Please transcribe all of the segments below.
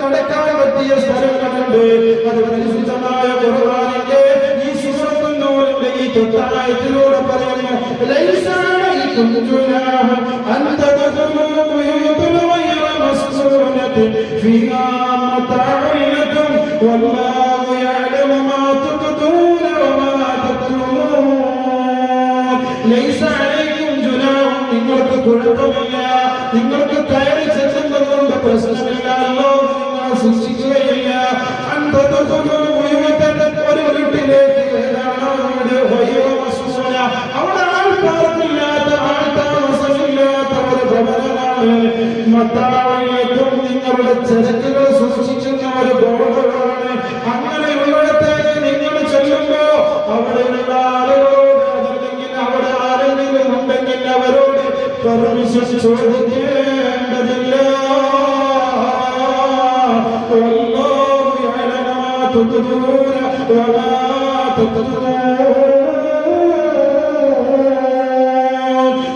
നടക്കാൻ പറ്റിയ സ്ഥലങ്ങളുണ്ട്. അത് പരിശുദ്ധമായ ഖുർആനിന്റെ ഈ സൂറത്തുൻ നൂറിന്റെ ഈ തൊട്ടായത്തിലൂടെ പറയുന്നു, ലൈസ അലൈക്കും ജുനാഹ് അൻ തദ്ഖുലൂ ബുയൂതൻ ഗൈറ മസ്കൂനത്തിൻ ഫീഹാ മതാഉൻ ലക്കും വല്ലാഹു യഅലമു മാ തുബ്ദൂന വമാ തക്തുമൂൻ. ലൈസ അലൈക്കും ജുനാഹ്, നിങ്ങൾക്ക് കുഴപ്പമില്ല, നിങ്ങൾക്ക് കയറി ചെല്ലുന്നത് കൊണ്ട് പ്രശ്നമില്ല, അല്ലാഹു നിങ്ങളെ ശിക്ഷിക്കുകയില്ല. അൻ തദ്ഖുലൂ ബുയൂതൻ, ഒരു വീട്ടിലേക്ക് അവിടെ ആൾക്കാർക്കില്ലാത്ത ആൾത്താമസമില്ലാത്ത ഒരു ഭവനമാണ്. മത്താഴത്തും നിങ്ങളുടെ ചരക്കുകൾ സൂക്ഷിക്കുന്ന ഒരു ബോർഡുകളാണ്. അങ്ങനെയുള്ളിടത്തേക്ക് നിങ്ങൾ ചെല്ലുമ്പോ അവിടെയുള്ള ആളുകളോട്, അതല്ലെങ്കിൽ അവിടെ ആരെങ്കിലും ഉണ്ടെങ്കിൽ അവരോട് പെർമിഷൻ ചോദിക്കേണ്ടതില്ല. വല്ലാഹു യഅലമു മാ തുബ്ദൂന വമാ തക്തുമൂൻ.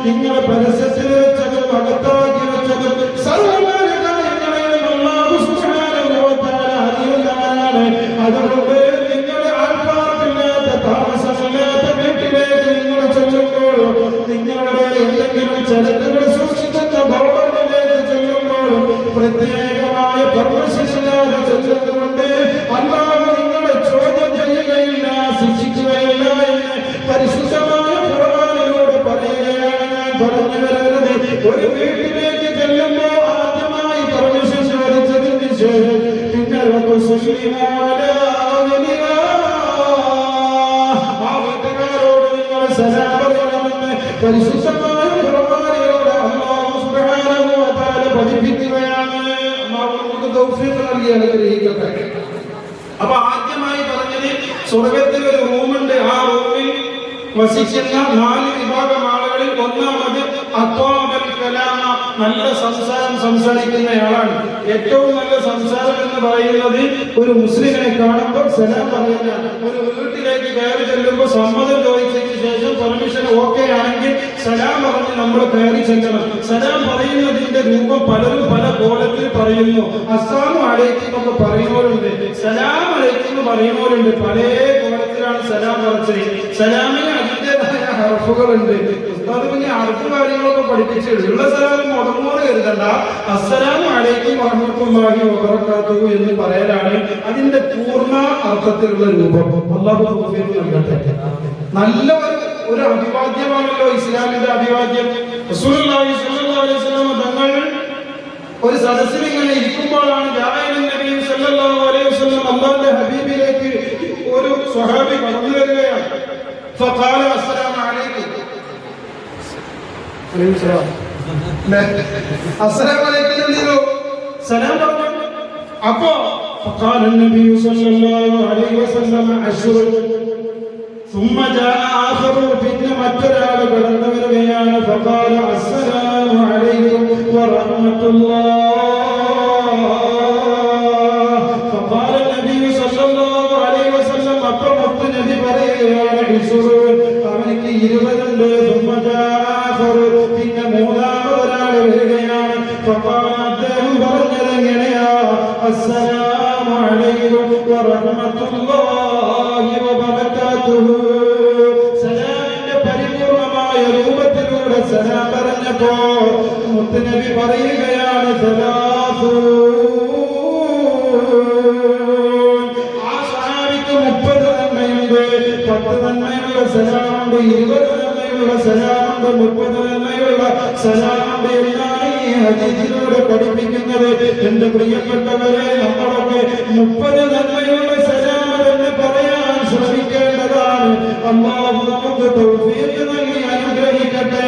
നിങ്ങളെ പരസ്യത്തിൽ വെച്ചതും അകത്താക്കി വെച്ചതും സർവ്വ കാര്യങ്ങളെയും അല്ലാഹു സുബ്ഹാനഹു വ തആല അറിയുന്നവനാണ്. അതുകൊണ്ട് നിങ്ങളുടെ ആൾക്കാർക്കില്ലാത്ത താമസമില്ലാത്ത വീട്ടിലേക്ക് നിങ്ങൾ ചെല്ലുമ്പോൾ, നിങ്ങളുടെ എന്തെങ്കിലും ചരക്കുകൾ സൂക്ഷിക്കുന്ന ഭവനത്തിലേക്ക് ചെല്ലുമ്പോൾ പ്രത്യേകമായ പെർമിഷനില്ലാതെ ചെല്ലുന്നുണ്ട്. അല്ലാഹു നിങ്ങളെ ചോദ്യം ചെയ്യുകയില്ല, ശിക്ഷിക്കുകയില്ല എന്ന് പരിശുദ്ധമായ ഖുർആനിലൂടെ പറയുകയാണ്. പറഞ്ഞു വരുന്നത്, ഒരു വീട്ടിലേക്ക് ചെല്ലുമ്പോ ആദ്യമായി പെർമിഷൻ ചോദിച്ചതിന് ശേഷം പിന്നെ ആ വീട്ടുകാരോട് നിങ്ങൾ സലാം പറയണമെന്ന് പരിശുദ്ധമായ ഖുർആനിലൂടെ അല്ലാഹു സുബ്ഹാനഹു വ തആല പഠിപ്പിക്കുകയാണ്. നമുക്ക് തൗഫീഖ് നൽകി അനുഗ്രഹിക്കട്ടെ. അപ്പൊ ആദ്യമായി പറഞ്ഞത്, സ്വർഗത്തിൽ ഒരു റൂമുണ്ട്. ആ റൂമിൽ വസിക്കുന്ന 4 വിഭാഗം ആളുകളിൽ ഒന്നാമത് അത്വാബൽ കലാമ, നല്ല സംസാരം സംസാരിക്കുന്നയാളാണ്. ഏറ്റവും നല്ല സംസാരം എന്ന് പറയുന്നത് ഒരു മുസ്ലിമിനെ കാണുമ്പോൾ സലാം പറയുന്ന, ഒരു വീട്ടിലേക്ക് കയറി ചെല്ലുമ്പോൾ സമ്മതം ചോദിച്ചതിന് ശേഷം പെർമിഷൻ ഓക്കെ ആണെങ്കിൽ സലാം പറഞ്ഞ് നമ്മൾ കയറി ചെല്ലണം. സലാം പറയുന്നതിന്റെ രൂപം പലരും പല കോലത്തിൽ പറയുന്നു. അസ്സലാമു അലൈക്കും ഒക്കെ പറയുന്നവരുണ്ട്, സലാം അലൈക്കും എന്ന് പറയുന്നവരുണ്ട്. പല കോലത്തിലാണ് സലാം പറഞ്ഞത്. സലാമിന് അതിൻ്റെതായ ഹർഫുകളുണ്ട്. അത് പിന്നെ അർഫ് കാര്യങ്ങളൊക്കെ പഠിപ്പിച്ചു. ഉള്ള സലാം മുടങ്ങോട് കരുതണ്ട, അസ്സലാമു അലൈക്കും വറഹ്മത്തുള്ളാഹി വബറകാതുഹു എന്ന് പറയലാണ് അതിന്റെ പൂർണ്ണ അർത്ഥത്തിലുള്ള രൂപം. അല്ലാഹു തൗഫീഖ് നൽകട്ടെ. നല്ല ഒരു അഭിവാദ്യമാണല്ലോ ഇസ്ലാമിന്റെ അഭിവാദ്യം. റസൂലുള്ളാഹി സ്വല്ലല്ലാഹു അലൈഹി വസല്ലം തങ്ങൾ ഒരു സദസ്സിൽ ഇങ്ങനെ ഇരിക്കുമ്പോഴാണ് നബി സല്ലല്ലാഹു അലൈഹി വസല്ലം അല്ലാഹുവിന്റെ ഹബീബിലേക്ക് ഒരു സ്വഹാബി കടന്നു വരികയാണ്. ഫഖാല അസ്സലാമു അലൈക്കും. അസ്സലാമു അലൈക്കും എന്നോ സലാം പറഞ്ഞു. അപ്പോ فقال النبي صلى الله عليه وسلم عشر ثم جاء آخر പിന്നെ മറ്റൊരാൾ കടന്നു വരികയാണ്. فقال السلام عليكم ورحمة الله. فقال النبي صلى الله عليه وسلم അപ്പോൾ നബി പറയുകയാണ്, അവനിക്ക് 20 ഉണ്ട്. ثم جاء آخر പിന്നെ മൂന്നാമതൊരാൾ വരികയാണ്. فقال അദ്ദേഹം പറഞ്ഞത് എങ്ങനെയാ, السلام عليكم ورحمة الله وبركاته. സലാമിന്റെ പരിപൂർണമായ രൂപത്തിലൂടെ സലാം പറഞ്ഞപ്പോ മുത്തുനബി പറയുകയാണ്, ആ സഹാബിക്ക് 30 നന്മയുണ്ട്. 10 നന്മയുള്ള സലാമുണ്ട്, 20 നന്മയുള്ള സലാമുണ്ട്, 30 നന്മയുള്ള സലാമുണ്ട് എന്നാണ് ഈ ഹദീസിലൂടെ പഠിപ്പിക്കുന്നത്. എന്റെ പ്രിയപ്പെട്ടവരെ, നമ്മളൊക്കെ 30 നന്മയുള്ള സലാം എന്ന് പറയാൻ ശ്രമിക്കേണ്ടതാണ്. അല്ലാഹു നമുക്ക് തൗഫീഖ് നൽകി അനുഗ്രഹിക്കട്ടെ.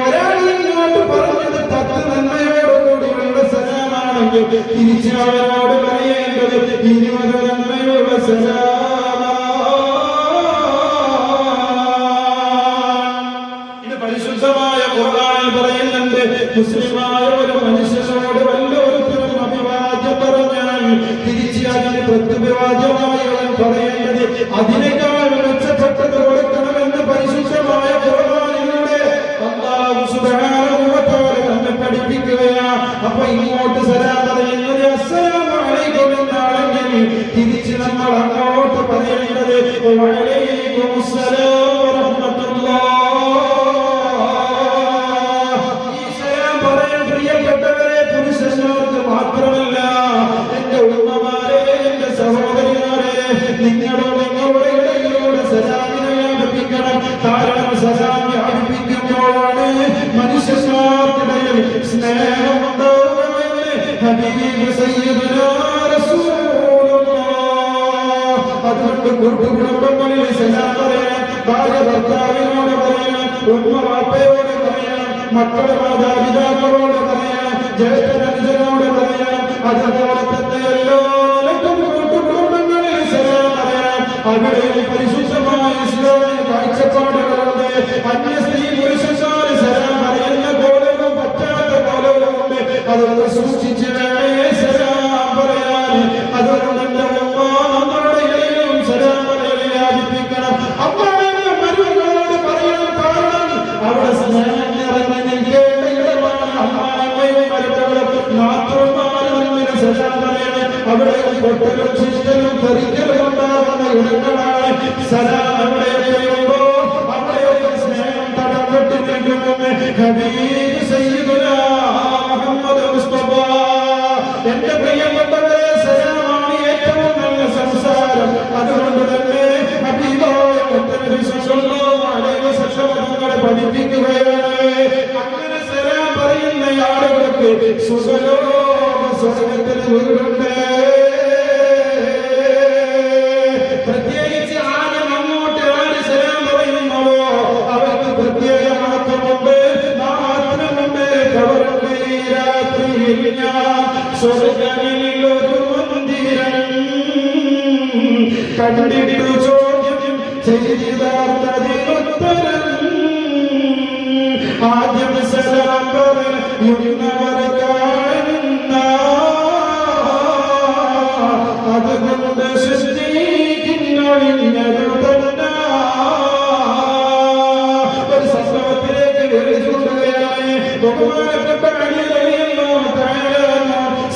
ഒരാൾ ഇങ്ങോട്ട് പറഞ്ഞത് 10 നന്മയോടുകൂടിയുള്ള സലാമാണെങ്കിൽ തിരിച്ച് അവരോട് പറയേണ്ടത് 20 നന്മയുള്ള സലാം. ഇത് പരിശുദ്ധമായ ഖുർആൻ പറയുന്നുണ്ട്. മുസ്ലിമായ ഒരു മനുഷ്യനോട് വല്ലൊരുത്തരും അഭിവാദ്യം പറഞ്ഞാൽ തിരിച്ച് അതിന് പ്രത്യുപവാദ്യമായി അവൻ പറയേണ്ടത് അതിനേക്കാൾ മെച്ചപ്പെട്ടത് കൊടുക്കണമെന്ന് പരിശുദ്ധമായ ഖുർആനിലൂടെ അല്ലാഹു സുബ്ഹാനഹു വ തആല നമ്മെ പഠിപ്പിക്കുകയാണ്. അപ്പൊ ഇങ്ങോട്ട് സലാം പറയുന്നത് അസ്സലാമു വഅലൈക്കും അസ്സലാം വറഹ്മത്തുള്ളാഹ്. ഈ സലാം പറയാൻ പ്രിയപ്പെട്ടവരെ പുരുഷന്മാർക്ക് മാത്രമല്ല, എന്റെ ഉമ്മമാരെ, എന്റെ സഹോദരിമാരെ, നിങ്ങളുടെ ഇടയിലൂടെ സലാമിനെ വ്യാപിപ്പിക്കണം. കാരണം സലാം വ്യാപിപ്പിക്കുമ്പോഴാണ് മനുഷ്യന്മാർക്കിടയിൽ സ്നേഹമുണ്ടാവുകയെന്ന് ഹബീബ് സയ്യിദുനാ റസൂലുള്ളാഹ്. അതുകൊണ്ട് കുടുംബങ്ങളിൽ സലാം പറയണം, ഭാര്യ ഭർത്താവിനോട് പറയണം, ഉമ്മ വാപ്പയോട് പറയണം, മക്കളെ മാതാപിതാക്കളോട് പറയണം, ജ്യേഷ്ഠനുജനോട് പറയണം. അതുപോലെ തന്നെ എല്ലാവർക്കും കുടുംബങ്ങളിൽ സലാം പറയണം. അവിടെ പരിശുദ്ധമായ ഇസ്ലാമിക കാഴ്ചപ്പാടുകളുണ്ട്. അന്യ സ്ത്രീ പുരുഷന്മാർ സലാം പറയുന്ന കോലവും പറ്റാത്ത കോലവുമുണ്ട്. അതൊക്കെ സൂക്ഷിച്ച് വേണേ സലാം പറയാൻ. അതുകൊണ്ട് എന്റെ ഉമ്മ നമ്മുടെ ഇടയിലും സലാം പറയൽ വ്യാപിപ്പിക്കണം. അമ്മയുടെ മരുമകളോട് പറയണം. കാരണം അവിടെ സ്നേഹം നിറഞ്ഞു നിൽക്കേണ്ട ഇടമാണ്. അമ്മായിയും മരുമകളും നാത്തൂന്മാരും തമ്മിൽ സലാം പറയണം. അവിടെ പൊട്ടലും ശിഷ്ടലും തെറിക്കലും ഉണ്ടാകുന്ന ഇടങ്ങളാണ്. സലാം അവിടെ ചെയ്യുമ്പോ അവിടെയൊക്കെ സ്നേഹം തടം കെട്ടി നിൽക്കുമെന്ന് ഹബീബ് സയ്യിദുനാ മുഹമ്മദ് മുസ്തഫ. എന്റെ പ്രിയപ്പെട്ടവരെ, സലാമാണ് ഏറ്റവും നല്ല സംസാരം. അതുകൊണ്ട് തന്നെ ഹബീബായ മുത്തനബി സല്ലല്ലാഹു അലൈഹി വസല്ലം തങ്ങളെ പഠിപ്പിക്കുകയാണ്, അങ്ങനെ സലാം പറയുന്ന ആളുകൾക്ക് സ്വർഗ്ഗത്തിൽ വീടുണ്ട്. പ്രത്യേകിച്ച് ആദ്യം അങ്ങോട്ട് ആര് സലാം പറയുന്നവോ അവർക്ക് പ്രത്യേക മഹത്വമുണ്ട്, മാത്രമുണ്ട്. കവറുണ്ട് ഈ രാത്രിയിൽ ഞാൻ സ്വർഗ്ഗത്തിൽ ഒരു മന്ദിരം കണ്ടിട്ടു ചോദ്യം ചെയ്തതിനുത്തരം ആദ്യം സലാം പറയുന്നവർ കാണുന്ന. അതുകൊണ്ട് ഒരു സംഭവത്തിലേക്ക് വിളിച്ചുകൊണ്ടുകയാണ് ബഹുമാനപ്പെട്ട അലി റളിയല്ലാഹു തആല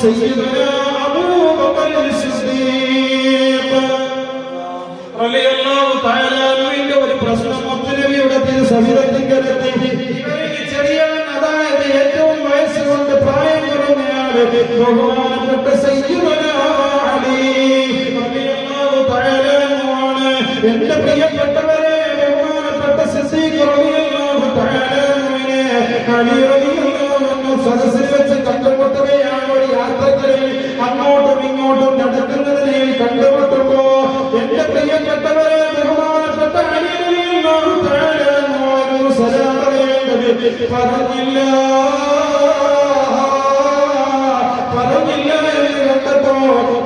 സയ്യിദുനാ അബൂബക്കർ സിദ്ദീഖ് റളിയല്ലാഹു തആല അൻഹുവിന്റെ ഒരു പ്രശ്നം മുത്തുനബിയുടെ തിരുസവിധത്തിങ്കലെത്തി. ഇവരിൽ ചെറിയവൻ, അതായത് ഏറ്റവും വയസ്സുകൊണ്ട് പ്രായം കുറഞ്ഞയാള് ബഹുമാനപ്പെട്ട സയ്യിദുനാ അലി റളിയല്ലാഹു തആല അൻഹുവാണ്. എന്റെ പ്രിയപ്പെട്ടവരെ, ബഹുമാനപ്പെട്ട സിദ്ദീഖ് റളിയല്ലാഹു തആല അൻഹുവിനെ അലി റളിയല്ലാഹു അൻഹു സദസ്സിൽ വെച്ച് കണ്ടുമുട്ടുകയാണ്. ഒരു യാത്രകളിൽ അങ്ങോട്ടും ഇങ്ങോട്ടും നടക്കുന്നതിനിടയിൽ കണ്ടുമുട്ടുമ്പോ എന്റെ പ്രിയപ്പെട്ടവരെ, ബഹുമാനപ്പെട്ട അലി റളിയല്ലാഹു തആല അൻഹു സലാം പറയേണ്ടത് പറഞ്ഞില്ല എന്ന് കണ്ടപ്പോ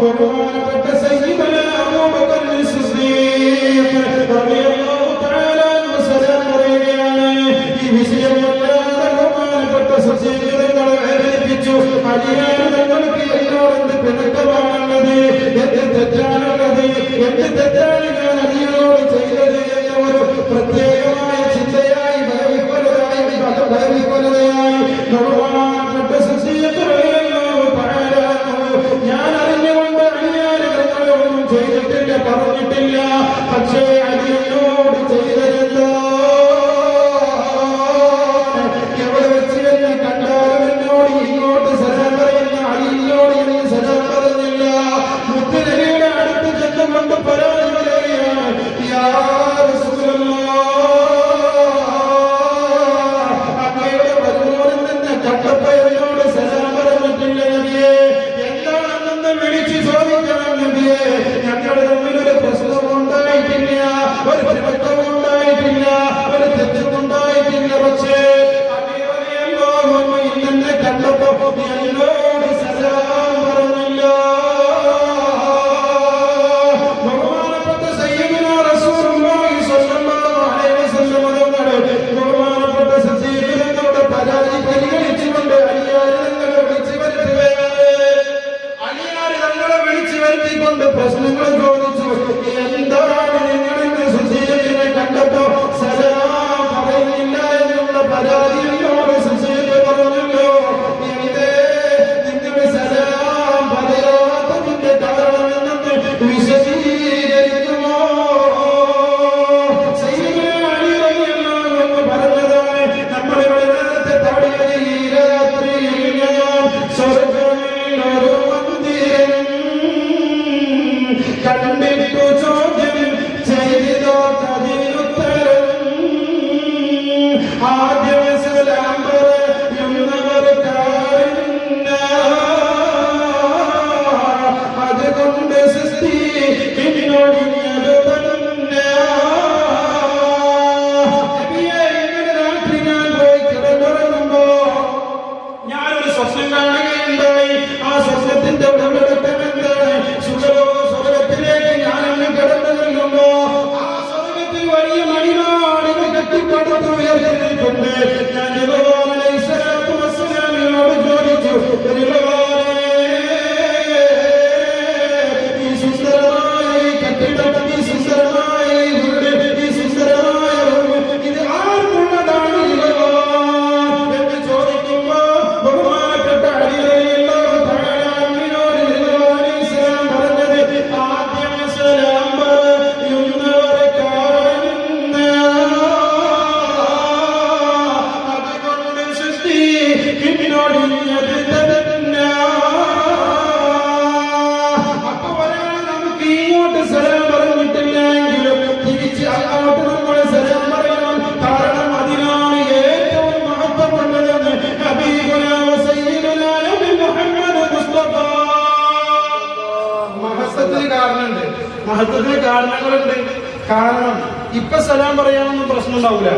ബഹുമാനപ്പെട്ട സയ്യിദുനാ അബൂബക്കർ സിദ്ദീഖ് റളിയല്ലാഹു തആല അൻഹു സലാം പറയുകയാണ്. ഈ വിഷയം വല്ലാതെ ബഹുമാനപ്പെട്ട സിദ്ദീഖ് തങ്ങളെ വേദനിപ്പിച്ചു. അലിയാണ് തങ്ങൾക്ക് എന്നോട് പിണക്കമാണുള്ളത്, എന്ത് തെറ്റാണുള്ളത്, എന്ത് തെറ്റാണ് ഞാൻ അലിയോട് ചെയ്തത് എന്ന ഒരു പ്രത്യേകമായ ചിന്തയായി ഭയവിഹ്വലതയായി ബഹുമാനപ്പെട്ട സിദ്ദീഖ് റളിയല്ലാഹു തആല അൻഹു, ഞാൻ അറിഞ്ഞുകൊണ്ട് അലിയാണ് തങ്ങളെ ഒന്നും ചെയ്തിട്ടില്ല, പറഞ്ഞിട്ടില്ല. പക്ഷേ അലിയോട് ചെയ്തതെന്തോ എവിടെ വെച്ച് എന്നെ കണ്ടാലും എന്നോട് ഇങ്ങോട്ട് സലാം പറയുന്ന അലിയോട് എനിക്ക് സലാം പറഞ്ഞില്ല. മഹത്വത്തിന് കാരണങ്ങളുണ്ട്. കാരണം ഇപ്പൊ സലാം പറയാനൊന്നും പ്രശ്നം ഉണ്ടാവില്ല.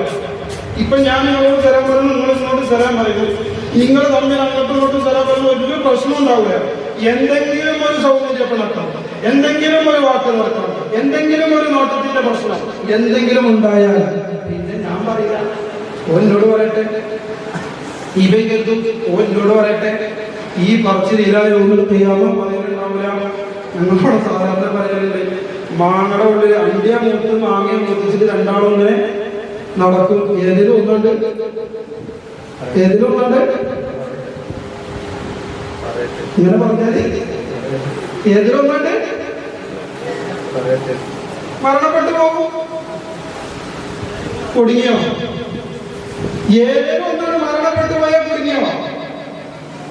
ഇപ്പൊ ഞാൻ നിങ്ങളോട് സലാം പറയുന്നു, നിങ്ങൾ ഇങ്ങോട്ട് സലാം പറയുന്നു, നിങ്ങൾ തമ്മിൽ അങ്ങോട്ടും ഇങ്ങോട്ടും സലാം പറയുന്നു, ഒരു പ്രശ്നം ഉണ്ടാവില്ല. എന്തെങ്കിലും ഒരു സൗന്ദര്യപ്പിണക്കം, എന്തെങ്കിലും ഒരു വാക്ക് നടക്കണം, എന്തെങ്കിലും ഒരു നോട്ടത്തിന്റെ പ്രശ്നം എന്തെങ്കിലും ഉണ്ടായാൽ പിന്നെ ഞാൻ പറയാ ഓനോട് പറയട്ടെ, ഇവയ്ക്കെത്തും ഓനോട് പറയട്ടെ, ഈ പറച്ചിലായ ഒന്നും ചെയ്യാമോ പറയുന്നുണ്ടാവില്ല. ഞങ്ങളോട് സാധാരണ പറയലുണ്ട്, മാങ്ങയുടെ ഉള്ളിൽ അണ്ടിയ മൂത്ത് മാങ്ങയെ മൂത്തിച്ചിട്ട് രണ്ടാളും ഇങ്ങനെ നടക്കും. ഏതിലും ഒന്നുണ്ട്, ഏതിലും ഒന്നുണ്ട് ഇങ്ങനെ പറഞ്ഞാല് ഏതിലും ഒന്നുണ്ട് മരണപ്പെട്ടു പോകും. കുടുങ്ങിയോ? ഏതിലും ഒന്നാണ് മരണപ്പെട്ടു പോയാൽ കുടുങ്ങിയോ?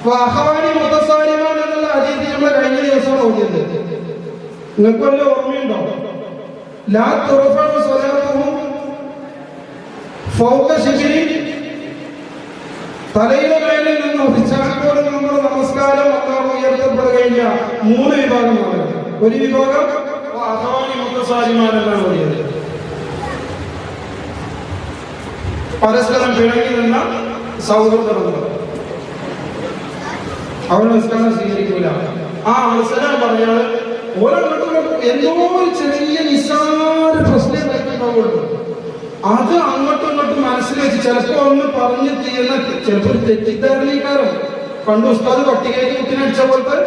വാഹവാനി മുതസാരിമാൻ എന്നുള്ള ഹദീസ് നമ്മൾ കഴിഞ്ഞ ദിവസമാണ് ഓതിയത്. നിങ്ങൾക്ക് വല്ല ഓർമ്മയുണ്ടോ? ലാ തുറഫഉ സ്വലാത്തുഹും ഫൗക ശിബിരി, തലയുടെ മേലിൽ നിന്ന് ഉച്ചാരണത്തോടെ നമ്മുടെ നമസ്കാരം അല്ലാഹു ഉയർത്തപ്പെടുകയില്ല. 3 വിഭാഗമാണ്. ഒരു വിഭാഗം വാഹവാനി മുതസാരിമാൻ എന്നാണ് ഓതിയത്, പരസ്പരം പിണങ്ങി നിന്ന സൗഹൃദങ്ങൾ. അവർ നമസ്കാരം സ്വീകരിക്കൂല. ആ അവസരം പറഞ്ഞാൽ ഓരോരുത്തർക്കും എന്തോ ഒരു ചെറിയ നിസ്സാര പ്രശ്നം ഉണ്ടാവുള്ളൂ. അത് അങ്ങോട്ടും ഇങ്ങോട്ടും മനസ്സിൽ വെച്ച് ചിലപ്പോ ഒന്ന് പറഞ്ഞു ചെയ്യുന്ന ചിലപ്പോൾ ഒരു തെറ്റിദ്ധാരണീകാരം. പണ്ട് ഉസ്താദ് പട്ടികയിൽ കുട്ടിനടിച്ച പോലത്തെ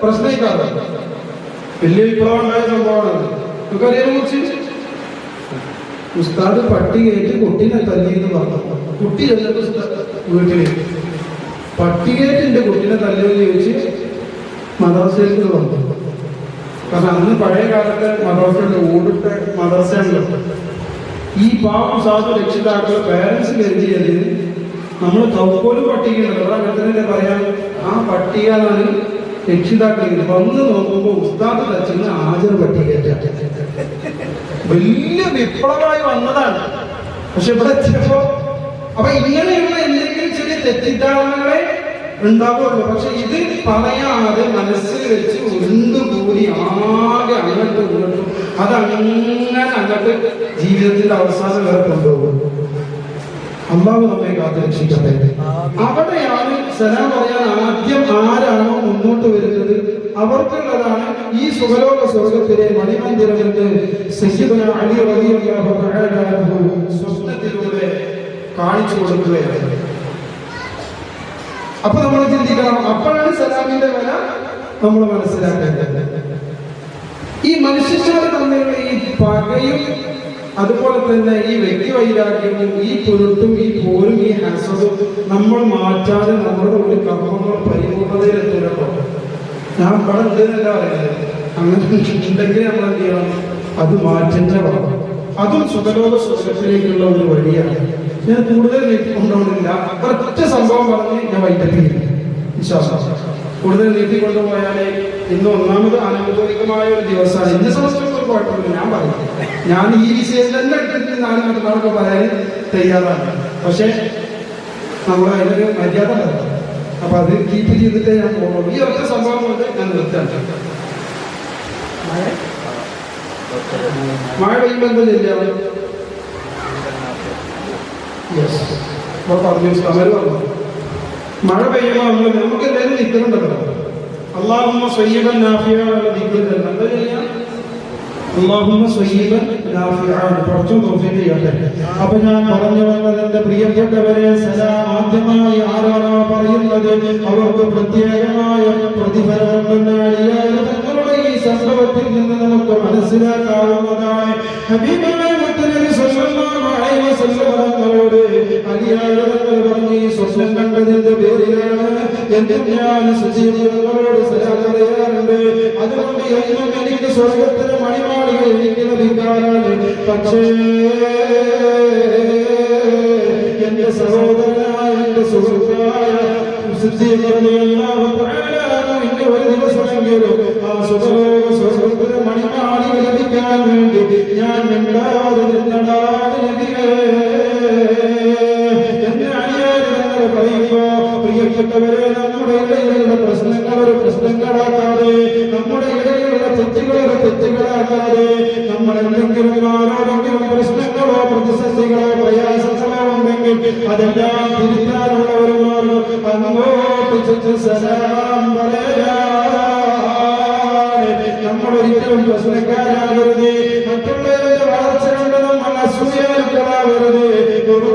പ്രശ്നീകാരം വലിയ വിപ്ലവം ഉണ്ടായ സംഭവമാണ്. നമുക്ക് അറിയാൻ കുറിച്ച് ഉസ്താദ് പട്ടികയിൽ കുട്ടീനെ തല്ലിയെന്ന് പറഞ്ഞു. കുട്ടി ചെന്നിട്ട് വീട്ടിലേക്ക് പട്ടികയിൽ എന്റെ കുട്ടീനെ തല്ലിയെന്ന് ചോദിച്ച് മദ്രസയിലേക്ക് വന്നു. കാരണം അന്ന് പഴയ കാലത്ത് മദ്രസയുടെ ഓടിട്ട മദ്രസയുണ്ട്. ഈ പാവം സാധു രക്ഷിതാക്കൾ പേരൻസ് കരുതിയത് നമ്മൾ തൗക്കോല് പട്ടികയുണ്ടല്ലോ, അങ്ങനെ പറയാൻ ആ പട്ടിക എന്നാണ് രക്ഷിതാക്കൾ വന്ന് നോക്കുമ്പോൾ ഉസ്താദ് തച്ചുന്ന ഹാജർ പട്ടിക വലിയ വിപ്ലവമായി വന്നതാണ്. പക്ഷെ ഇവിടെ എത്തിയപ്പോ അപ്പൊ ഇങ്ങനെയുള്ള എന്തെങ്കിലും ചെറിയ തെറ്റിദ്ധാരണകളെ ഉണ്ടാവുള്ളൂ. പക്ഷെ ഇത് പറയാതെ മനസ്സിൽ വെച്ച് ഉരുണ്ടുകൂടി ആകെ അങ്ങോട്ടും ഇങ്ങോട്ടും അതങ്ങനെ അങ്ങോട്ട് ജീവിതത്തിന്റെ അവസാനം വരെ കൊണ്ടുപോകും. അല്ലാഹു നമ്മെ കാത്തുരക്ഷിക്കട്ടെ. അവിടെയാണ് സലാം പറയാൻ ആദ്യം ആരാണോ മുന്നോട്ട് വരുന്നത് അവർക്കുള്ളതാണ് ഈ സുഖലോക സ്വർഗത്തിലെ മണിമന്ദിരമെന്ന് സയ്യിദുനാ അലി റളിയല്ലാഹു തആല അൻഹു സ്വപ്നത്തിലൂടെ കാണിച്ചു കൊടുക്കുകയാണ്. അപ്പൊ നമ്മൾ ചിന്തിക്കണം, അപ്പോഴാണ് സലാമിന്റെ വില നമ്മൾ മനസ്സിലാക്കേണ്ടത്. ഈ മനുഷ്യന്മാർ തമ്മിലുള്ള ഈ പകയും അതുപോലെ തന്നെ ഈ വ്യക്തി വൈരാഗ്യവും ഈ പൊരുട്ടും ഈ പോരും ഈ ഹസദും നമ്മൾ മാറ്റാതെ നമ്മുടെ ഒരു കർമ്മങ്ങൾ പരിപൂർണതയിലെത്തില്ലട്ടോ. ഞാൻ ഇവിടെ ഉണ്ടെന്നല്ല പറയുന്നത്, അങ്ങനെ ഉണ്ടെങ്കിൽ നമ്മൾ എന്ത് ചെയ്യണം, അത് മാറ്റേണ്ട വേണം. അതും സുഖലോക സ്വർഗത്തിലേക്കുള്ള ഒരു വഴിയാണ്. ഞാൻ കൂടുതൽ നീട്ടിക്കൊണ്ടുപോകുന്നില്ല, ഒറ്റ സംഭവം പറഞ്ഞ് ഞാൻ വൈകിട്ടില്ല. കൂടുതൽ നീട്ടിക്കൊണ്ടുപോയാലേ ഇന്ന് ഒന്നാമത് അനനുഭവികമായ ഒരു ദിവസമാണ്. എന്നെ സംബന്ധിച്ചിടത്തോളം ഒരു കുഴപ്പമില്ല, ഞാൻ പറയും. ഞാൻ ഈ വിഷയത്തിൽ തന്നെ എടുത്തിട്ട് നാളെ പറയാൻ തയ്യാറാണ്. പക്ഷെ നമ്മൾ അതിനൊരു മര്യാദ തരണം. അപ്പൊ അത് കീപ്പ് ചെയ്തിട്ടേ ഞാൻ പോകുള്ളൂ. ഈ ഒറ്റ സംഭവം കൊണ്ട് ഞാൻ നിർത്താൻ. മഴ പെയ്യുമ്പോൾ എന്താ ചെയ്യാറ്? പറഞ്ഞു സമരം പറഞ്ഞു. മഴ പെയ്യുമ്പോൾ നമുക്ക് എല്ലാവരും നിൽക്കുന്നുണ്ടല്ലോ, അല്ലാഹുമ്മ സ്വയ്യിബൻ നാഫിഅനുള്ള ദിക്ർ തന്നെ. എന്താ ചെയ്യാ? അല്ലാഹുമ്മ സ്വയ്യിബൻ നാഫിഅ. കുറച്ചു തൗഫീഖ് ചെയ്യട്ടെ. അപ്പൊ ഞാൻ പറഞ്ഞു വന്നത്, എന്റെ പ്രിയപ്പെട്ടവരെ, സലാം ആദ്യമായി ആരാണോ പറയുന്നത് അവർക്ക് പ്രത്യേകമായ പ്രതിഫലമുണ്ടെന്നാണ് തങ്ങളുടെ ഈ സംഭവത്തിൽ നിന്ന് നമുക്ക് മനസ്സിലാക്കാവുന്നതാണ്. ഹബീബായ മുത്തനബി സ്വല്ലല്ലാഹു അലൈഹി വസല്ലം തങ്ങളോട് അലിയാളുകൾ പറഞ്ഞു, ഈ സ്വപ്നം കണ്ടതിന്റെ പേരിലാണ് എന്നും ഞാൻ സുജീവങ്ങളോട് സലാം പറയാറുണ്ട്. അതുകൊണ്ട് എന്നും എനിക്ക് സ്വർഗത്തിലെ മണിമാളിക എനിക്ക് ലഭിക്കാറാണ്. പക്ഷേ എന്റെ സഹോദരനായ എന്റെ സുഹൃത്തായ എന്റെ ഒരു ദിവസമെങ്കിലും ആ സുഖലോക സ്വർഗത്തിലെ മണിമാളിക ലഭിക്കാൻ വേണ്ടി ഞാൻ മിണ്ടാതെ നിന്നടാതെ പറയുമ്പോ, പ്രിയപ്പെട്ടവരെ, നമ്മുടെ ഇടയിലുള്ള പ്രശ്നങ്ങൾ ഒരു പ്രശ്നങ്ങളാക്കാതെ, നമ്മുടെ ഇടയിലുള്ള തെറ്റുകളാക്കാതെ നമ്മൾ എന്തെങ്കിലും ആരോടെങ്കിലും പ്രശ്നങ്ങളോ പ്രതിസന്ധികളോ പ്രയാസങ്ങളോ ഉണ്ടെങ്കിൽ അതെല്ലാം തിരുത്താനുള്ളവരുമാണ് അങ്ങോട്ട് സലാം പറയാ. നമ്മൾ ഒരിക്കലും പ്രശ്നക്കാരാകരുത്. മറ്റുള്ളവരുടെ വളർച്ച കൊണ്ട് നമ്മൾ അസൂയാലുക്കളാവരുത്. ഒരു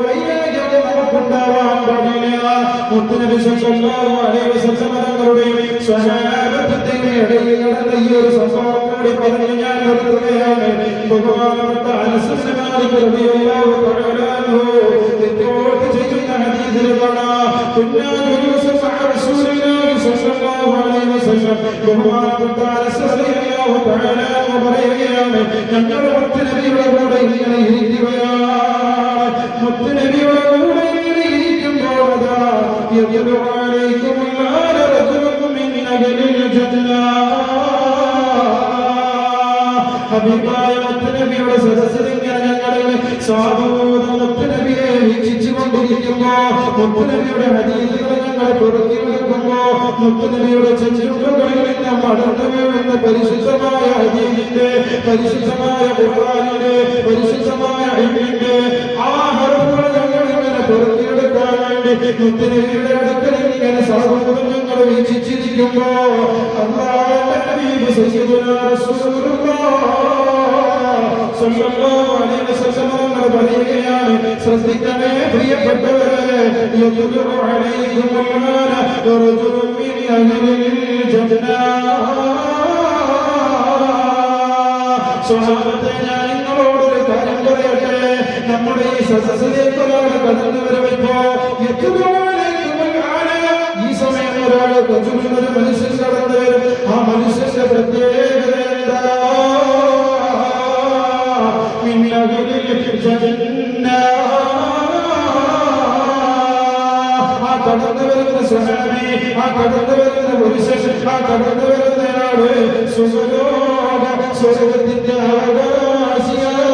വൈരാഗ്യം നമുക്കുണ്ടാവാൻ പാടില്ല. മുത്തുനബി സല്ലല്ലാഹു അലൈഹി വസല്ലം തങ്ങളുടെയും സ്വഹാബത്തിന്റെ ഇടയിൽ നടന്ന ഈ ഒരു സംഭവം കൂടി പറഞ്ഞ് ഞാൻ നിർത്തുകയാണ്. ബഹുമാനപ്പെട്ട അനസ് ഇബ്നു മാലിക് റളിയല്ലാഹു തആല അൻഹു റിപ്പോർട്ട് ചെയ്യുന്ന ഹദീസിൽ കാണാം, കുന്നാ യൂസുഫ് മഅ റസൂലില്ലാഹി സ്വല്ലല്ലാഹു അലൈഹി വസല്ലം. ബഹുമാനപ്പെട്ട അനസ് റളിയല്ലാഹു തആല അൻഹു പറയുകയാണ്, ഞങ്ങൾ മുത്തുനബിയുടെ കൂടെ ഇങ്ങനെ ഇരിക്കുകയാണ്. മുത്തുനബിയുടെ കൂടെ ഇങ്ങനെ ഇരിക്കുമ്പോൾ അതാ യഖുലു അലൈക്കും റജുലുൻ മിൻ അഹ്ലിൽ ജന്ന. ഹബീബായ മുത്തുനബിയുടെ സദസ്സിൽ ഇങ്ങനെ ഞങ്ങൾ സാധുവായ മുത്തുനബിയെ വീക്ഷിച്ചു കൊണ്ടിരിക്കുമ്പോ, മുത്തുനബിയുടെ ഹദീസുകൾ ഞങ്ങൾ പെറുക്കി വെക്കുമ്പോ, മുത്തുനബിയുടെ ചെഞ്ചുണ്ടുകളിൽ നിന്ന് മടർന്നു വീഴുന്ന പരിശുദ്ധമായ ഹദീസിന്റെ, പരിശുദ്ധമായ ഖുർആനിന്റെ, പരിശുദ്ധമായ ഇൽമിന്റെ ആ ഹർഫുകൾ ഞങ്ങൾ ഇങ്ങനെ പെറുക്കിയെടുക്കാൻ വേണ്ടി മുത്തുനബിയുടെ അടുക്കൽ ഇങ്ങനെ സാധുവായി ഞങ്ങൾ വീക്ഷിച്ചിരിക്കുമ്പോ അല്ലാഹുവിന്റെ ഹബീബ് സയ്യിദുനാ റസൂലുള്ളാഹ് സല്ലല്ലാഹു അലൈഹി വസല്ലം തങ്ങൾ പറയുകയാണ്, ശ്രദ്ധിക്കണേ പ്രിയപ്പെട്ടവരെ, യഖുലു അലൈക്കും റജുലുൻ മിൻ അഹ്ലിൽ ജന്ന. സ്വഹാബത്തെ, ഞാൻ നിങ്ങളോടൊരു കാര്യം പറയട്ടെ. നമ്മുടെ ഈ സദസ്സിലേക്ക് ഒരാൾ കടന്നു വരുമ്പോ ഈ സമയം ഒരാൾ ഒരു മനുഷ്യൻ കടന്നു വരും. ആ മനുഷ്യന്റെ പ്രത്യേകത എന്താ? ആ കടന്നു വരുന്ന സ്വഹാബി, ആ കടന്നു വരുന്ന പുരുഷൻ, ആ കടന്നു വരുന്നയാള് സ്വർഗത്തിന്റെ അവകാശിയാണ്.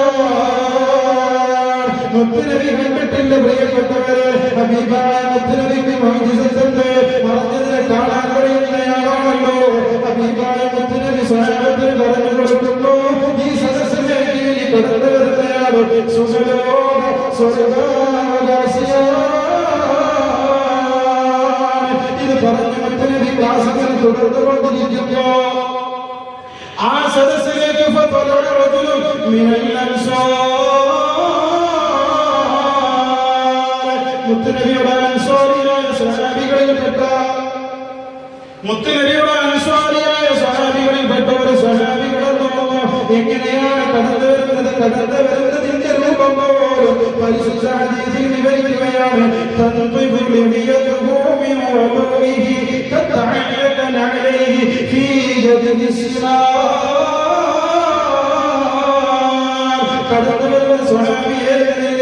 മുത്തുനബി കണ്ടിട്ടില്ല പ്രിയപ്പെട്ടവരെ. ഹബീബായ മുത്തുനബിക്ക് മൗജിസത്തുണ്ട്. മറഞ്ഞതിനെ കാണാൻ കഴിയുന്നയാളാണല്ലോ. ഹബീബായ മുത്തുനബി സ്വഹാബത്തിന് പറഞ്ഞു കൊടുക്കുന്നു, ഈ സദസ്സിലേക്ക് കടന്നു വരുന്നയാൾ സ്വർഗാവകാശിയാണ്. ഇത് പറഞ്ഞ മുത്തുനബി ക്ലാസുകൾ തുടർന്നുകൊണ്ടിരിക്കുമ്പോ ആ സദസ്സിലേക്ക് മുത്തുനബിയുടെ അൻസ്വാരിയായ സ്വഹാബികളിൽപ്പെട്ട ഒരു സ്വഹാബി കടന്നു വന്നു. എങ്ങനെയാണ് കടന്നു വരുന്നത്? കടന്നു വരുന്നതിന്റെ രൂപം പോലും പരിശുദ്ധ ഹദീസിൽ വിവരിക്കുകയാണ്. കടന്നു വരുന്ന സ്വഹാബിയെ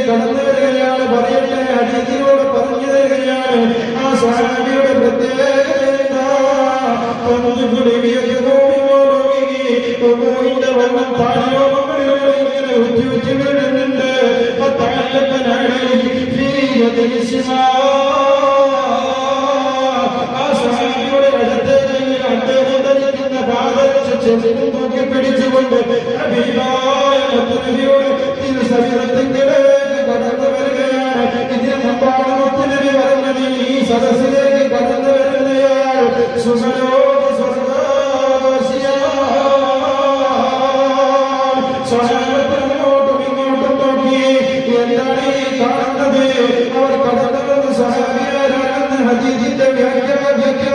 കടന്നു വരികയാണ്. പറയട്ടെ, ഹദീസിലൂടെ പറഞ്ഞു തരികയാണ്. ആ സ്വഹാബിയുടെ പ്രത്യേകത എന്താ? വെള്ളം താഴോകളിലൂടെ ഇങ്ങനെ ഉറ്റി വീഴുന്നുണ്ട്. ആ സ്വഹാബിയുടെ അടുത്തേക്ക് അദ്ദേഹം ധരിക്കുന്ന പാദരക്ഷ ചെറുതും തൂക്കി പിടിച്ചുകൊണ്ട് ഹബീബായ മുത്തുനബിയോട് തിരുസവിധത്തിലേക്ക് കടന്നു വരികയാണ്. ഇതിന് മുമ്പാണ് മുത്തുനബി പറഞ്ഞത്, ഈ സദസ്സിലേക്ക് കടന്നു വരുന്നയാൾ സുഖലോക സ്വർഗാവകാശിയാണ്. സ്വഹാബത്തിനോട്ടും ഇങ്ങോട്ടും നോക്കി, എന്താണ് ഈ കാണുന്നത്? അവർ കടന്നു വന്ന സ്വഹാബിയാരാണെന്ന് ഹദീസിന്റെ വ്യാഖ്യാതാക്കൾ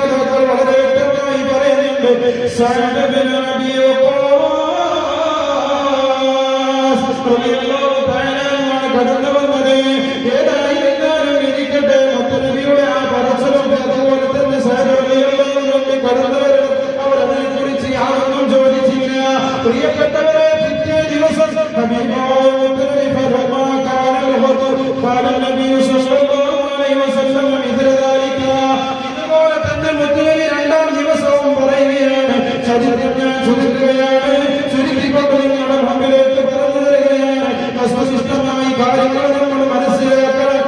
വളരെ വ്യക്തമായി പറയുന്നുണ്ട്. സഅദ് ഇബ്നു അബീ വഖാസ് റളിയല്ലാഹു തആല ആണ് കടന്നു വന്നത്. ഏതായിരുന്നാലും ഇരിക്കട്ടെ, മുത്തുനബിയുടെ ആ പറച്ചിലും അതുപോലെ തന്നെ സഅദ് റളിയല്ലാഹു അൻഹു കടന്നു വരും. അവർ അതിനെക്കുറിച്ച് യാതൊന്നും ചോദിച്ചില്ല. പ്രിയപ്പെട്ടവരെ, പിറ്റേ ദിവസം ഹബീബായ മുത്തുനബി ഫലമാ കാനൽ ഹദു ഖാല നബി സ്വല്ലല്ലാഹു അലൈഹി വസല്ലം മിഥല ദാലിക. ഇതുപോലെ തന്നെ മുത്തുനബി രണ്ടാം ദിവസവും പറയുകയാണ്. ചരിത്രം ഞാൻ ചുരുക്കുകയാണ്, ചുരുക്കിക്കൊണ്ട് നിങ്ങളുടെ മുമ്പിലേക്ക് പറഞ്ഞു തരികയാണ്. വസ്തുനിഷ്ഠമായി കാര്യങ്ങൾ നമ്മൾ മനസ്സിലാക്കണം.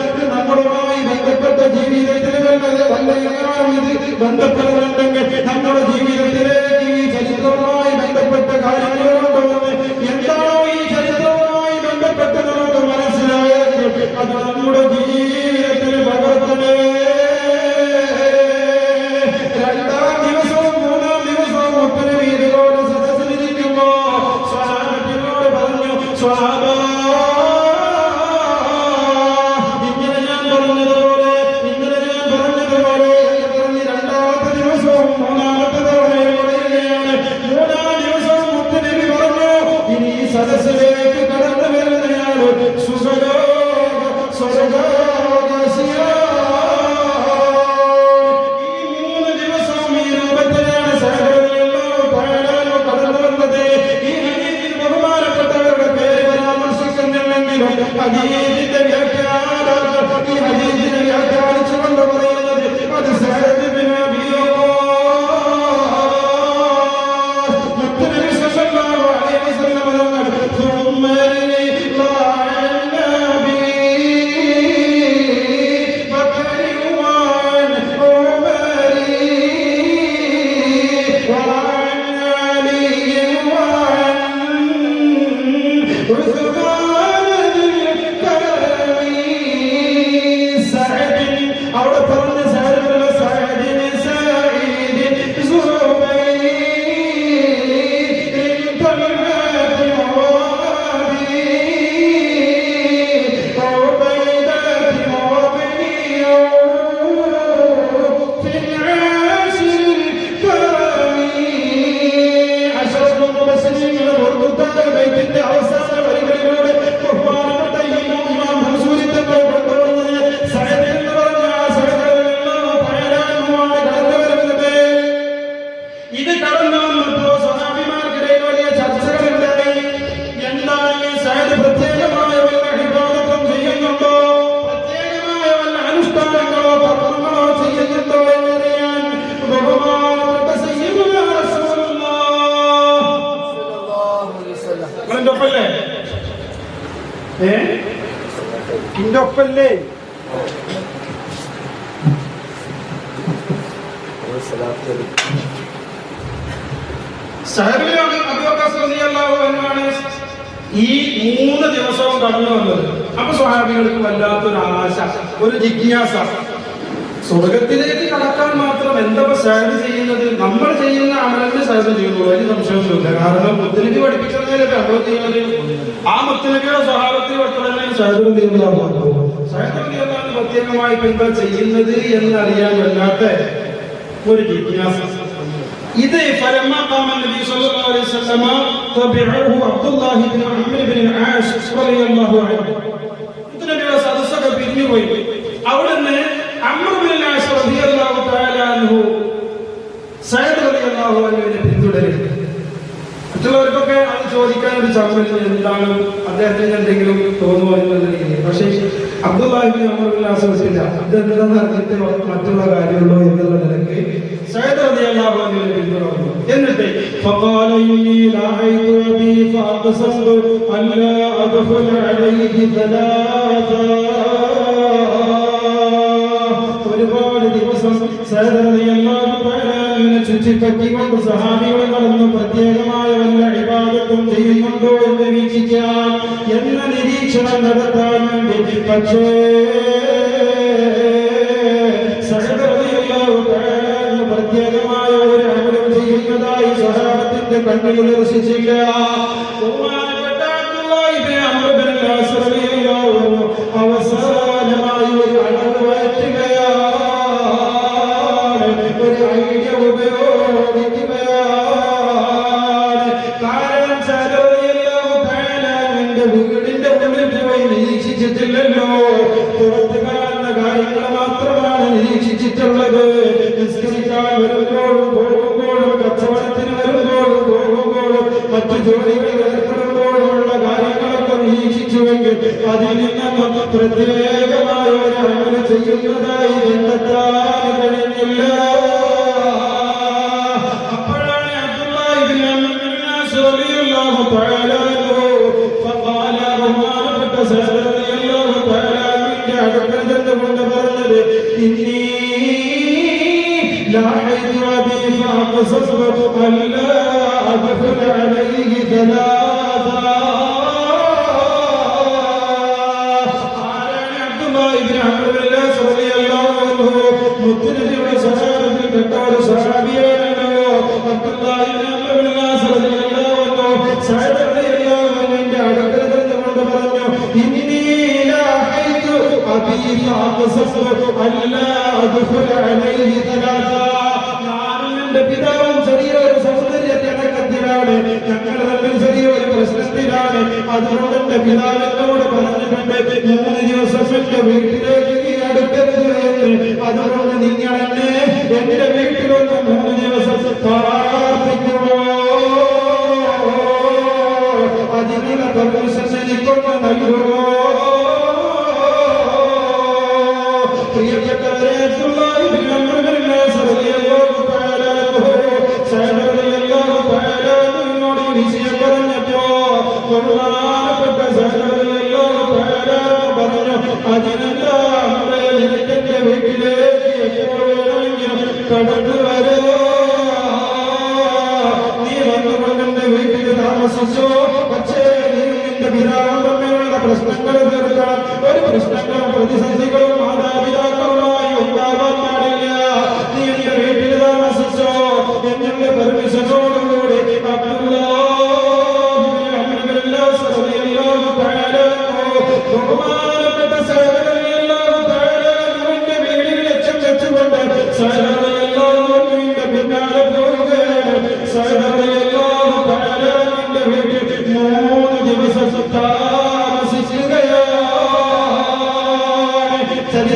ഇത് കടന്നു വന്നപ്പോ സ്വഹാബിമാർക്കിടയിൽ വലിയ ചർച്ചകളുണ്ടായി. എന്താണ് സഅദ് പ്രത്യേകമായ വല്ല ഇബാദത്തും ചെയ്യുന്നുണ്ടോ, പ്രത്യേകമായ വല്ല അനുഷ്ഠാനങ്ങളോ കർമ്മങ്ങളോ ചെയ്യുന്നുണ്ടോ എന്നറിയാൻ ബഹുമാനപ്പെട്ട സയ്യിദുനാ റസൂലുള്ളാഹ് സ്വല്ലല്ലാഹു അലൈഹി വസല്ലം നിങ്ങളുടെ ഒപ്പല്ലേ? നിന്റെ ഒപ്പല്ലേ? ഈ 3 ദിവസവും കടന്നു വന്നത്. അപ്പൊ സ്വഹാബികൾക്ക് വല്ലാത്തൊരു ആശ, ഒരു ജിജ്ഞാസ, സ്വർഗത്തിലേക്ക് കടക്കാൻ മാത്രം എന്താ സഅദ് ചെയ്യുന്നത്? നമ്മൾ ചെയ്യുന്ന അമലിന് സഅദ് ചെയ്യുന്നു, വലിയ സംശയമൊന്നുമില്ല. കാരണം മുത്തനബി പഠിപ്പിച്ചതല്ലേ നമ്മൾ ചെയ്യുന്നത്. ആ മുത്തനബിയുടെ സ്വഭാവത്തിൽ പെട്ടതന്നെ സഅദ് പ്രത്യേകമായി എന്താ ചെയ്യുന്നത് എന്നറിയാൻ വല്ലാത്ത ഒരു ജിജ്ഞാസ. ഇത് ഫലമാ ഖാമ നബി സല്ലല്ലാഹു അലൈഹി വസല്ലം തബിഉഹു അബ്ദുല്ലാഹി ഇബ്നു അംർ ഇബ്നു ആസ് റളിയല്ലാഹു അൻഹു. മുത്തനബിയുടെ സദസ്സൊക്കെ പിരിഞ്ഞു പോയി. അവിടുന്ന് അംർ ഇബ്നു ആസ് റളിയല്ലാഹു തആല അൻഹു സഅദ് റളിയല്ലാഹു അൻഹുവിനെ പിന്തുടരുന്നു. മറ്റുള്ളവർക്കൊക്കെ അത് ചോദിക്കാൻ ഒരു ചമ്മൽ, എന്താണ് അദ്ദേഹത്തിന് എന്തെങ്കിലും തോന്നുമോ എന്നത്. പക്ഷേ അബ്ദുല്ലാഹി ഇബ്നു അംർ ഇബ്നു ആസ് ഇതെന്താണെന്ന് അറിഞ്ഞിട്ട് മറ്റുള്ള കാര്യമുള്ളോ എന്നുള്ള നിലയ്ക്ക് സഅദ് റളിയല്ലാഹു അൻഹുവിനെ പിന്തുടർന്നു. എന്നിട്ട് فقال إني رأيت أبي فأقسمت ألا أدخل عليه ثلاثة. ഒരുപാട് ദിവസം സഅദ് റളിയല്ലാഹു തആലയെ ചുറ്റിപ്പറ്റിക്കൊണ്ട് സഹാബികൾ നടന്ന് പ്രത്യേകമായ വല്ല ഇബാദത്തും ചെയ്യുന്നുണ്ടോ എന്ന് വീക്ഷിക്കാൻ, എന്ന നിരീക്ഷണം നടത്താൻ വേണ്ടി. പക്ഷേ സഅദ് റളിയല്ലാഹു തആല പ്രത്യേകമായ ഒരു അമലും ചെയ്യുന്നതായി സ്വഹാബത്തിന്റെ കണ്ണിൽ ദർശിച്ചില്ല. ബഹുമാനപ്പെട്ട അബ്ദുല്ലാഹി ഇബ്നു അംർ ഇബ്നു ആസ് റളിയല്ലാഹു അൻഹു അവസാനമായി ഒരു അടവ് വയ്ക്കുകയാണ്, ഒരു ഐഡിയ ഉപയോഗിക്കുകയാണ്. കാരണം സഅദ് റളിയല്ലാഹു തആല നിന്റെ വീടിന്റെ ഉള്ളിൽ പോയി നിരീക്ഷിച്ചിട്ടില്ലല്ലോ, പുറത്ത് കാണുന്ന കാര്യങ്ങൾ മാത്രമാണ് നിരീക്ഷിച്ചിട്ടുള്ളത്. നിസ്കരിക്കാൻ വരുമ്പോഴും പോകുമ്പോഴും, കച്ചവടത്തിന് വരുമ്പോഴും പോകുമ്പോഴും, മറ്റു ജോലികൾ ഏർപ്പെടുമ്പോഴുള്ള കാര്യങ്ങളൊക്കെ നിരീക്ഷിച്ചുവെങ്കിൽ അതിൽ നിന്നും പ്രത്യേകമായ ഒരു അമല് ചെയ്യുന്നതായി കണ്ടെത്താൻ കഴിഞ്ഞില്ല. അപ്പോഴാണ് അബ്ദുല്ലാഹി ഇബ്നു അംർ ഇബ്നു ആസ് റളിയല്ലാഹു തആല അൻഹു ഫഖാല, ബഹുമാനപ്പെട്ട സഅദ് റളിയല്ലാഹു തആല അൻഹുവിന്റെ അടുക്കൽ ചെന്നുകൊണ്ട് പറഞ്ഞത്, ഇന്നി لعيت أبي فأقسمت ألا أدخل عليه ثلاثة. قال عبد الله بن عمرو بن العاص رضي الله عنه മുത്തനബിയുടെ സ്വഹാബത്തിൽ പെട്ട ഒരു സ്വഹാബിയാണല്ലോ Abdullahi ibn Amr bin As റളിയല്ലാഹു അൻഹു. സഅദ് റളിയല്ലാഹു അൻഹുവിന്റെ അടുക്കൽ ചെന്നുകൊണ്ട് പറഞ്ഞു, ഇന്നി ലഅയ്തു അബീ ഫഅഖസതു അല്ലാ അദ്ഖുല അലൈഹി തലാസ. ഞാനും എന്റെ പിതാവും ചെറിയൊരു സൗന്ദര്യത്തിണക്കത്തിലാണ്, ഞങ്ങൾ തമ്മിൽ ചെറിയൊരു പ്രശ്നത്തിലാണ്. അതുകൊണ്ട് എന്റെ പിതാവിനോട് പറഞ്ഞിട്ടുണ്ട്, 3 ദിവസം എന്റെ വീട്ടിലേക്ക് നീ അടുക്കരുത് എന്ന്. അതുകൊണ്ട് നിങ്ങൾ എന്നെ എന്റെ വീട്ടിലൊന്ന് 3 ദിവസം പ്രാർത്ഥിക്കുമോ? അതിനുള്ള പെർമിഷൻ എനിക്കൊന്ന് നൽകുമോ? പ്രിയപ്പെട്ടവരെ, അബ്ദുല്ലാഹി ഇബ്നു അംർ ഇബ്നു ആസ് റളിയല്ലാഹു തആല അൻഹു സഅദ് റളിയല്ലാഹു തആല അൻഹുവിനോട് ഈ വിഷയം പറഞ്ഞപ്പോ ബഹുമാനപ്പെട്ട സഅദ് റളിയല്ലാഹു തആല പറഞ്ഞു, അതിനെന്താ അംറേ, നിനക്ക് എന്റെ വീട്ടിലേക്ക് എപ്പോൾ വേണമെങ്കിലും കടന്നു വരോ. നീ വന്നുകൊണ്ട് എന്റെ വീട്ടിൽ താമസിച്ചോ. പക്ഷേ നീ നിന്റെ പിതാവും തമ്മിലുള്ള പ്രശ്നങ്ങൾ തീർക്കണം. ഒരു പ്രശ്നങ്ങളും പ്രതിസന്ധികളും മാതാപിതാക്കളുമായി ഉണ്ടാകാൻ പാടില്ല. നീ എന്റെ വീട്ടിൽ താമസിച്ചോ. എന്റെ പെർമിഷനോടുകൂടി ബഹുമാനപ്പെട്ട സഅദ് റളിയല്ലാഹു തആല അൻഹുവിന്റെ വീടിൽ ലക്ഷ്യം വെച്ചുകൊണ്ട് സഅദ് റളിയല്ലാഹു അൻഹുവിന്റെ പിന്നാലെ പോവുകയാണ്. സഅദ് റളിയല്ലാഹു തആല അൻഹുവിന്റെ വീട്ടിൽ 3 ദിവസം താമസിക്കുകയാണ്. ചില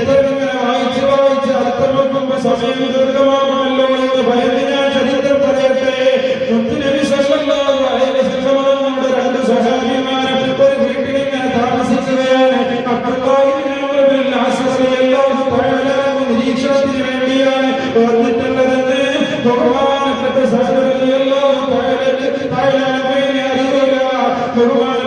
ബഹുമാന